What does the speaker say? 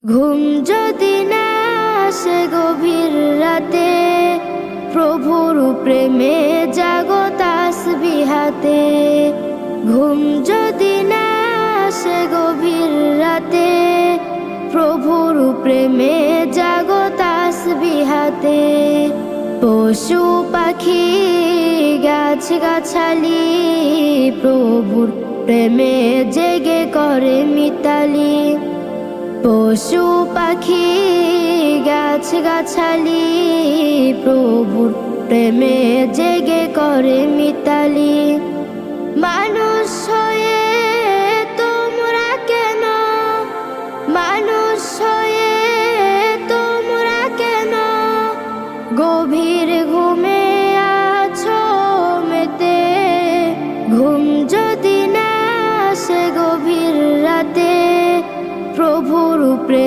ঘুম যদি না আসে গভীর রাতে, প্রভুর প্রেমে জাগো তাসবিহাতে। ঘুম যদি না আসে গভীর রাতে, প্রভুর প্রেমে জাগো তাসবিহাতে। পশু পাখি গাছ গাছালি, প্রভুর প্রেমে জেগে করে মিতালি। পশু পাখি গাছ গাছালি, প্রভুর প্রেমে জেগে করে মিতালি। মানুষ হয়ে তোমরা কেন, মানুষ হয়ে